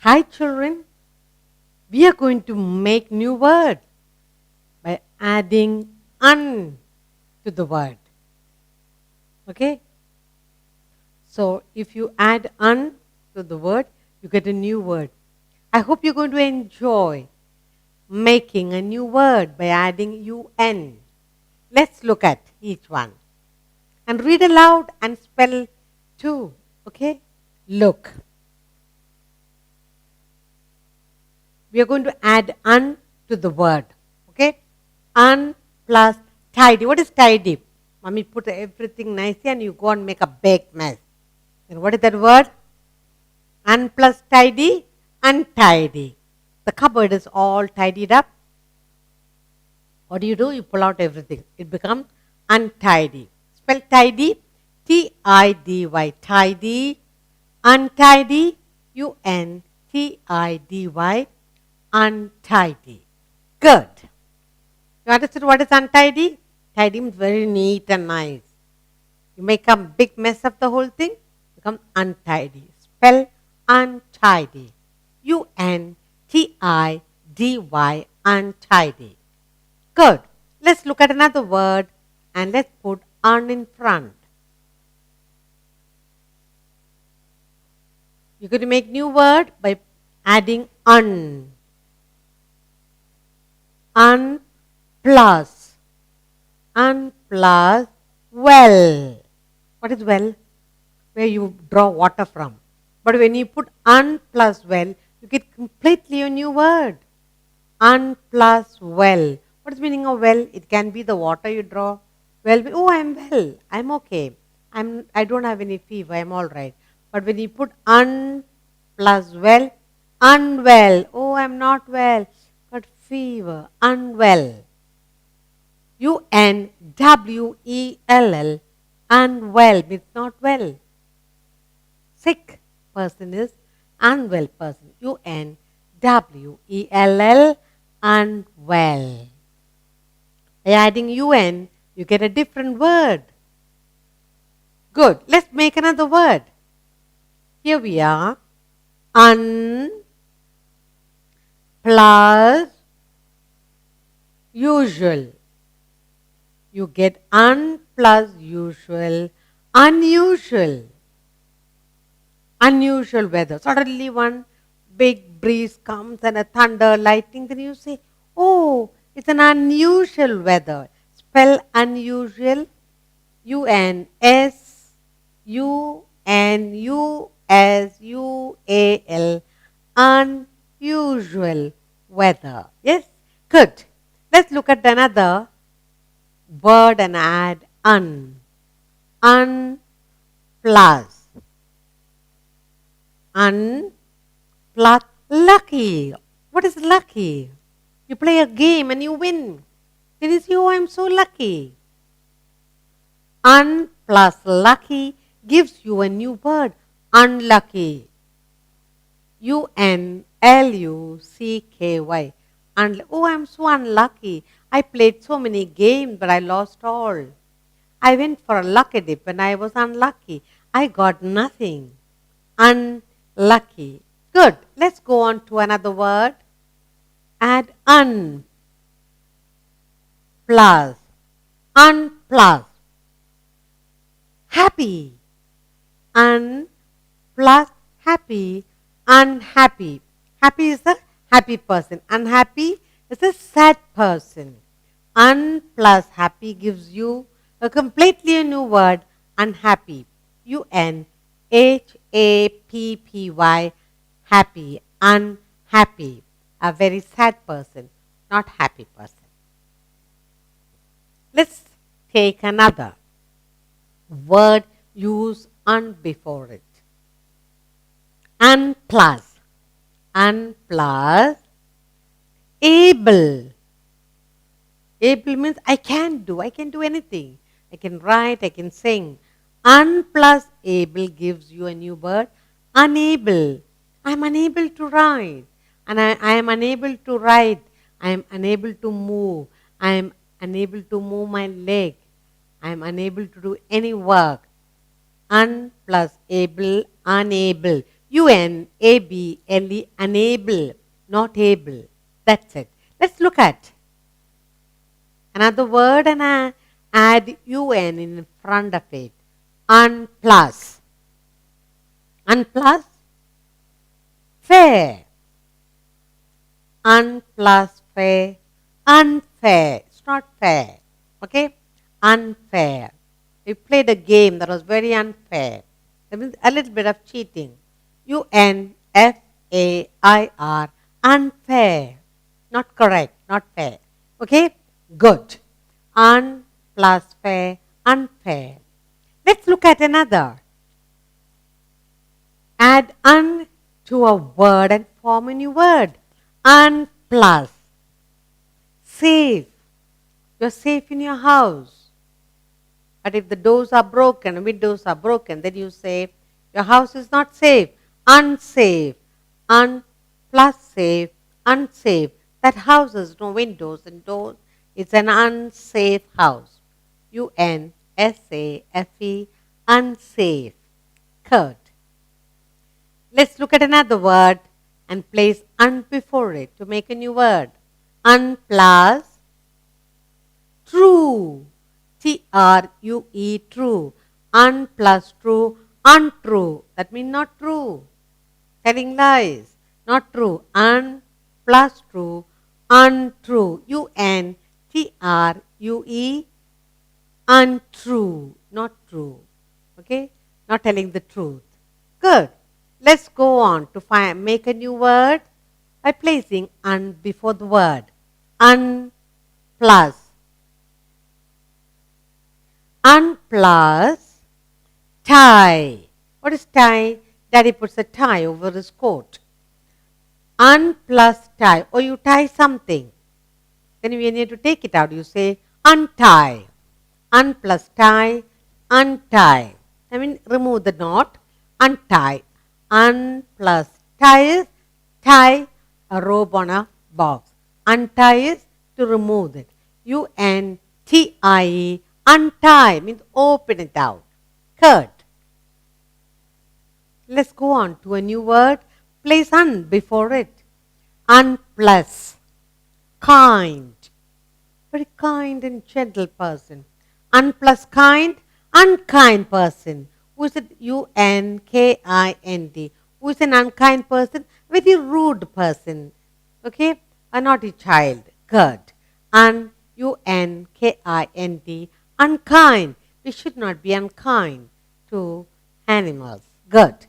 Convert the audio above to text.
Hi children, we are going to make new word by adding un to the word. Okay? So if you add un to the word, you get a new word. I hope you're going to enjoy making a new word by adding un. Let's look at each one and read aloud and spell too. Okay? Look. We are going to add un to the word. Okay? Un plus tidy. What is tidy? Mommy put everything nicely and you go and make a big mess. Then what is that word? Un plus tidy, untidy. The cupboard is all tidied up. What do? You pull out everything. It becomes untidy. Spell tidy, T-I-D-Y, tidy, untidy, U-N-T-I-D-Y, untidy. Good. You understood what is untidy? Tidy means very neat and nice. You make a big mess of the whole thing, becomes untidy. Spell untidy. U-N-T-I-D-Y, untidy. Good. Let's look at another word and let's put un in front. You're going to make new word by adding un. Un plus. Un plus well. What is well? Where you draw water from. But when you put un plus well, you get completely a new word. Un plus well. What is the meaning of well? It can be the water you draw. Well, oh, I'm well. I'm okay. I don't have any fever. I'm all right. But when you put un plus well, unwell. Oh, I'm not well. Got fever. Unwell. U-N-W-E-L-L. Unwell means not well. Sick person is unwell person. U-N-W-E-L-L. Unwell. By adding un, you get a different word. Good. Let's make another word. Here we are. Un plus usual. You get un plus usual. Unusual. Unusual weather. Suddenly one big breeze comes and a thunder, lightning, then you say, oh, it's an unusual weather. Spell unusual. U-N-S-U-N-U-S-U-A-L. Unusual weather. Yes? Good. Let's look at another word and add un. Un plus. Un plus lucky. What is lucky? You play a game and you win. Then you say, oh, I'm so lucky. Un plus lucky gives you a new word, unlucky. U-N-L-U-C-K-Y. Oh, I'm so unlucky. I played so many games, but I lost all. I went for a lucky dip and I was unlucky. I got nothing. Unlucky. Good. Let's go on to another word. Add un plus. Un plus. Happy. Un plus happy. Unhappy. Happy is the happy person. Unhappy is a sad person. Un plus happy gives you a completely new word, unhappy. U-N-H-A-P-P-Y. Happy. Unhappy. A very sad person, not happy person. Let's take another word, use un before it. Un plus. Un plus able. Able means I can do anything. I can write, I can sing. Un plus able gives you a new word, unable. I am unable to write. And I am unable to write. I am unable to move. I am unable to move my leg. I am unable to do any work. Un plus able, unable. unable, unable, not able. That's it. Let's look at another word and add un in front of it. Unplus. Unplus, fair. Unplus, fair. Unfair. It's not fair. Okay? Unfair. We played a game that was very unfair. That means a little bit of cheating. unfair. Unfair. Not correct, not fair. Okay? Good. Un plus fair, unfair. Let's look at another. Add un to a word and form a new word. Un plus. Safe. You're safe in your house. But if the doors are broken, windows are broken, then you say your house is not safe. Unsafe. Un plus safe, unsafe. That house has no windows and doors. It's an unsafe house. unsafe, unsafe. Curd. Let's look at another word and place un before it to make a new word. Un plus true. True, true. Un plus true, untrue. That means not true. Telling lies. Not true. Un plus true, untrue. untrue, untrue. Not true. Okay? Not telling the truth. Good. Let's go on to make a new word by placing un before the word. Un plus. Un plus tie. What is tie? Daddy puts a tie over his coat. Un plus tie. Or you tie something. Then when you need to take it out, you say untie. Un plus tie, untie. I mean, remove the knot, untie. Un plus tie is tie a rope on a box. Untie is to remove it. untie, untie means open it out. Curd. Let's go on to a new word. Place un before it. Un plus kind. Very kind and gentle person. Un plus kind, unkind person. Who is it? unkind. Who is an unkind person? Very rude person. Okay? A naughty child. Good. unkind. Unkind. We should not be unkind to animals. Good.